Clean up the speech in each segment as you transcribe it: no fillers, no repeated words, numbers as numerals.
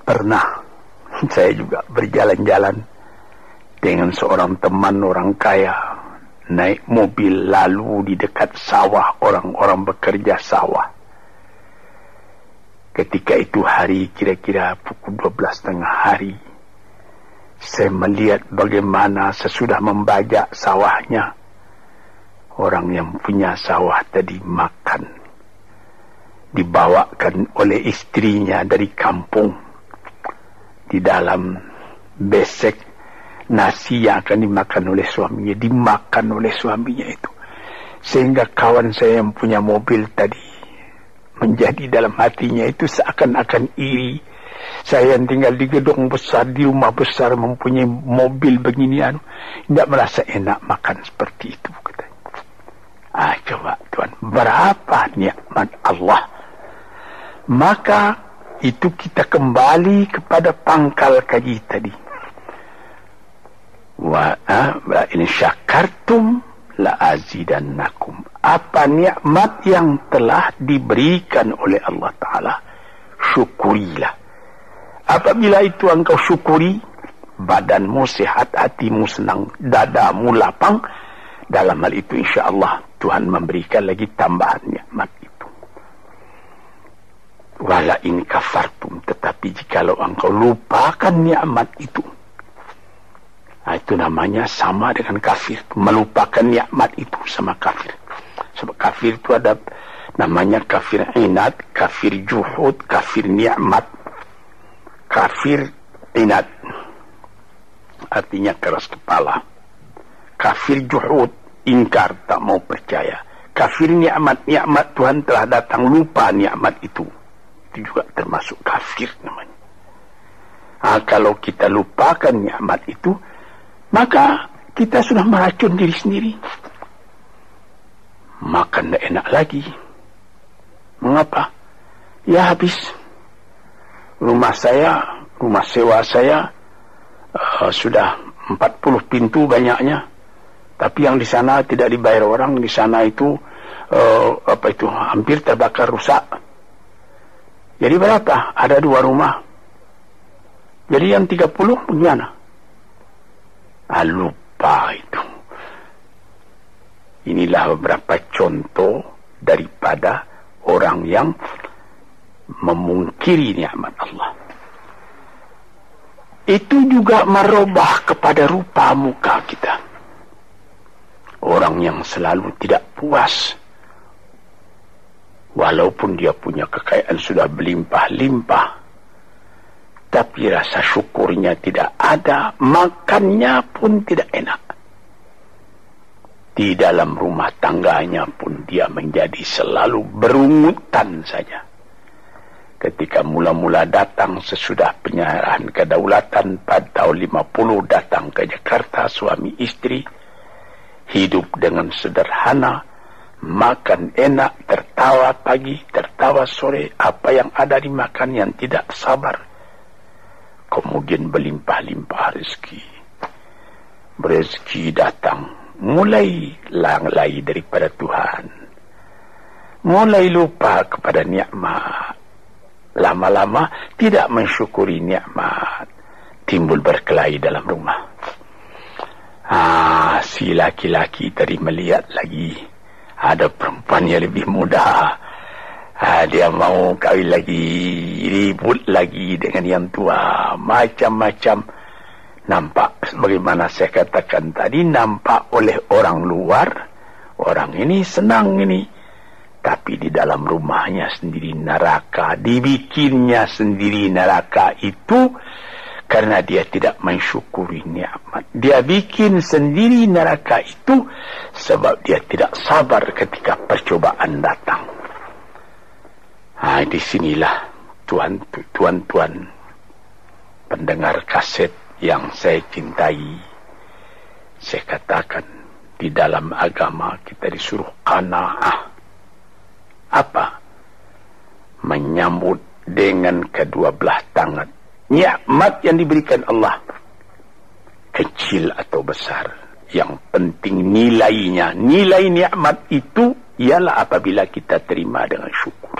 Pernah saya juga berjalan-jalan dengan seorang teman orang kaya, naik mobil lalu di dekat sawah, orang-orang bekerja sawah. Ketika itu hari kira-kira pukul 12.30 hari, saya melihat bagaimana sesudah membajak sawahnya, orang yang punya sawah tadi makan, dibawakan oleh istrinya dari kampung. Di dalam besek nasi yang akan dimakan oleh suaminya, dimakan oleh suaminya itu. Sehingga kawan saya yang punya mobil tadi menjadi dalam hatinya itu seakan-akan iri. Saya yang tinggal di gedung besar, di rumah besar, mempunyai mobil beginian, tidak merasa enak makan seperti itu, katanya. Coba Tuhan, berapa nikmat Allah. Maka itu kita kembali kepada pangkal kaji tadi. Wa in syakartum la azidannakum. Apa nikmat yang telah diberikan oleh Allah Ta'ala, syukurilah. Apabila itu engkau syukuri, badanmu sehat, hatimu senang, dadamu lapang, dalam hal itu insya-Allah Tuhan memberikan lagi tambahan nikmat itu. Wala in kafartum, tetapi jikalau engkau lupakan nikmat itu, itu namanya sama dengan kafir. Melupakan nikmat itu sama kafir. Sebab kafir itu ada namanya kafir inad, kafir juhud, kafir nikmat. Kafir inad artinya keras kepala. Kafir juhud, ingkar, tak mau percaya. Kafir nikmat, nikmat Tuhan telah datang, lupa nikmat itu. Itu juga termasuk kafir namanya. Kalau kita lupakan nikmat itu, maka kita sudah meracun diri sendiri. Makan tidak enak lagi. Mengapa? Ya habis. Rumah sewa saya sudah 40 pintu banyaknya. Tapi yang di sana tidak dibayar orang, di sana itu hampir terbakar, rusak. Jadi berapa? Ada 2 rumah. Jadi yang 30 bagaimana? Lupa itu. Inilah beberapa contoh daripada orang yang memungkiri nikmat Allah. Itu juga merubah kepada rupa muka kita. Orang yang selalu tidak puas, walaupun dia punya kekayaan sudah berlimpah-limpah, tapi rasa syukurnya tidak ada, makannya pun tidak enak. Di dalam rumah tangganya pun dia menjadi selalu berungutan saja. Ketika mula-mula datang sesudah penyerahan kedaulatan pada tahun 50, datang ke Jakarta, suami istri, hidup dengan sederhana, makan enak, tertawa pagi, tertawa sore, apa yang ada dimakan yang tidak sabar. Kemudian berlimpah-limpah rezeki. Rezeki datang, mulai lalai daripada Tuhan. Mulai lupa kepada nikmat. Lama-lama tidak mensyukuri nikmat. Timbul berkelahi dalam rumah. Si laki-laki tadi melihat lagi ada perempuan yang lebih muda. Dia mau kawin lagi, ribut lagi dengan yang tua, macam-macam. Nampak, bagaimana saya katakan tadi, nampak oleh orang luar, orang ini senang ini. Tapi di dalam rumahnya sendiri neraka, dibikinnya sendiri neraka itu, karena dia tidak mensyukuri nikmat. Dia bikin sendiri neraka itu, sebab dia tidak sabar ketika percobaan datang. Di sinilah tuan-tuan pendengar kaset yang saya cintai, saya katakan di dalam agama kita disuruh qanaah. Apa? Menyambut dengan kedua belah tangan nikmat yang diberikan Allah, kecil atau besar, yang penting nilainya. Nilai nikmat itu ialah apabila kita terima dengan syukur.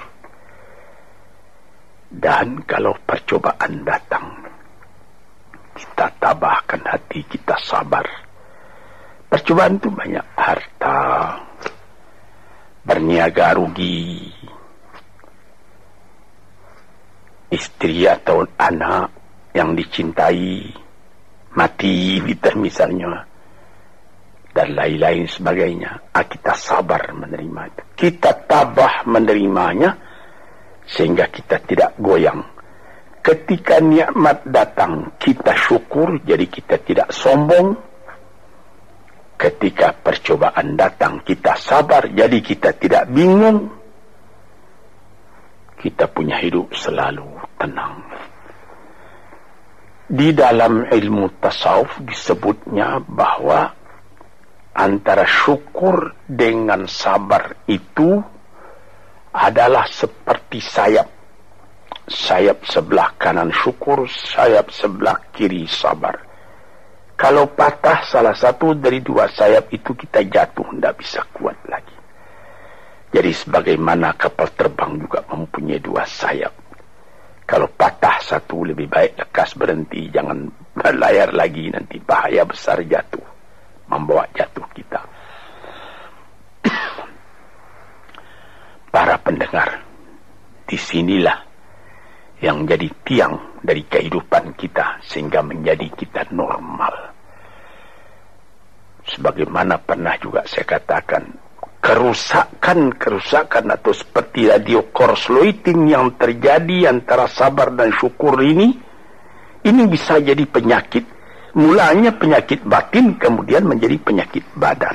Dan kalau percobaan datang, kita tabahkan hati, kita sabar. Percobaan itu banyak, harta, berniaga rugi, istri atau anak yang dicintai mati misalnya, dan lain-lain sebagainya. Kita sabar menerima itu, kita tabah menerimanya, sehingga kita tidak goyang. Ketika nikmat datang, kita syukur, jadi kita tidak sombong. Ketika percobaan datang, kita sabar, jadi kita tidak bingung. Kita punya hidup selalu tenang. Di dalam ilmu tasawuf disebutnya bahwa antara syukur dengan sabar itu adalah seperti sayap. Sayap sebelah kanan syukur, sayap sebelah kiri sabar. Kalau patah salah satu dari dua sayap itu, kita jatuh, tidak bisa kuat lagi. Jadi sebagaimana kapal terbang juga mempunyai dua sayap. Kalau patah satu, lebih baik lekas berhenti, jangan berlayar lagi, nanti bahaya besar jatuh, membawa jatuh kita. Para pendengar, disinilah yang jadi tiang dari kehidupan kita, sehingga menjadi kita normal. Sebagaimana pernah juga saya katakan, kerusakan atau seperti radio korsleting yang terjadi antara sabar dan syukur ini bisa jadi penyakit. Mulanya penyakit batin, kemudian menjadi penyakit badan.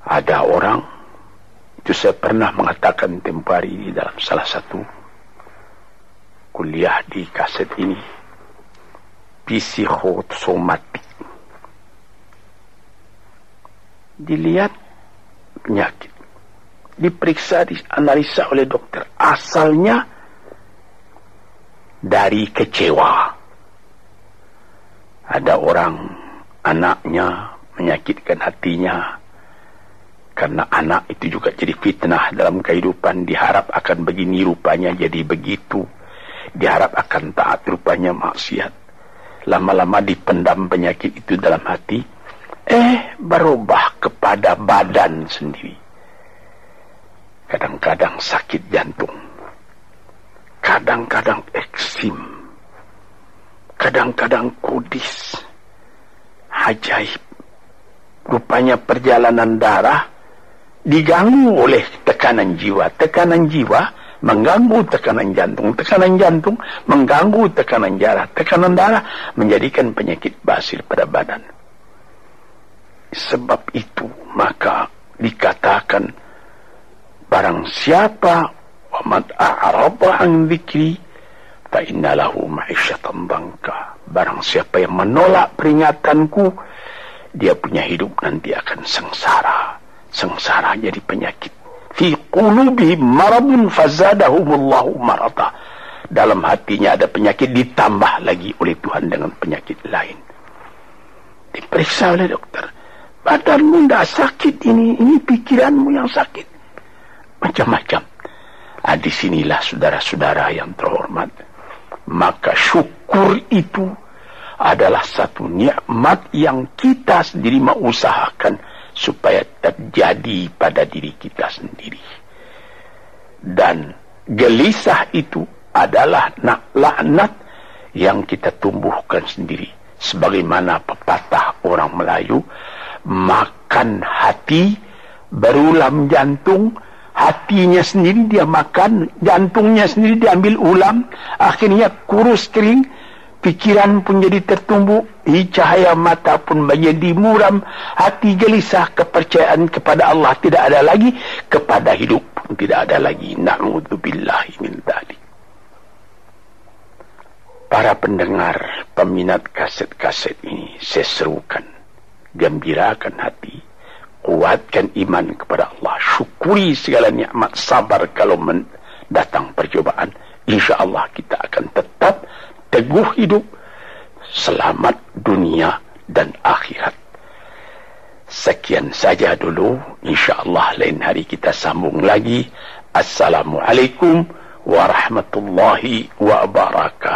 Ada orang, itu saya pernah mengatakan tempoh hari ini dalam salah satu kuliah di kaset ini, psikosomatik. Dilihat penyakit, diperiksa, dianalisa oleh dokter, asalnya dari kecewa. Ada orang, anaknya menyakitkan hatinya, karena anak itu juga jadi fitnah dalam kehidupan. Diharap akan begini, rupanya jadi begitu. Diharap akan taat, rupanya maksiat. Lama-lama dipendam penyakit itu dalam hati, berubah kepada badan sendiri. Kadang-kadang sakit jantung, kadang-kadang eksim, kadang-kadang kudis. Ajaib. Rupanya perjalanan darah diganggu oleh tekanan jiwa. Tekanan jiwa mengganggu tekanan jantung mengganggu tekanan darah menjadikan penyakit basir pada badan. Sebab itu maka dikatakan, barang siapa waman a'rada an dzikri fa inna lahu ma'isyatan dhanka. Barang siapa yang menolak peringatanku, dia punya hidup nanti akan sengsara. Sengsara jadi penyakit. Fi qulubihim maradun fazadahumullahu marada. Dalam hatinya ada penyakit, ditambah lagi oleh Tuhan dengan penyakit lain. Diperiksa oleh dokter, badanmu tidak sakit, ini pikiranmu yang sakit. Macam-macam. Disinilah saudara-saudara yang terhormat, maka syukur itu adalah satu nikmat yang kita sendiri mengusahakan supaya terjadi pada diri kita sendiri. Dan gelisah itu adalah laknat yang kita tumbuhkan sendiri. Sebagaimana pepatah orang Melayu, makan hati, berulam jantung. Hatinya sendiri dia makan, jantungnya sendiri diambil ulam, akhirnya kurus kering, pikiran pun jadi tertumbuh, cahaya mata pun menjadi muram, hati gelisah, kepercayaan kepada Allah tidak ada lagi, kepada hidup pun tidak ada lagi. Na'udzubillahi min dzalik. Para pendengar, peminat kaset-kaset ini, saya serukan, gembirakan hati, kuatkan iman kepada Allah, syukuri segala nikmat, sabar kalau datang percobaan. Insya Allah kita akan tetap teguh hidup, selamat dunia dan akhirat. Sekian saja dulu, insyaallah lain hari kita sambung lagi. Assalamualaikum warahmatullahi wabarakatuh.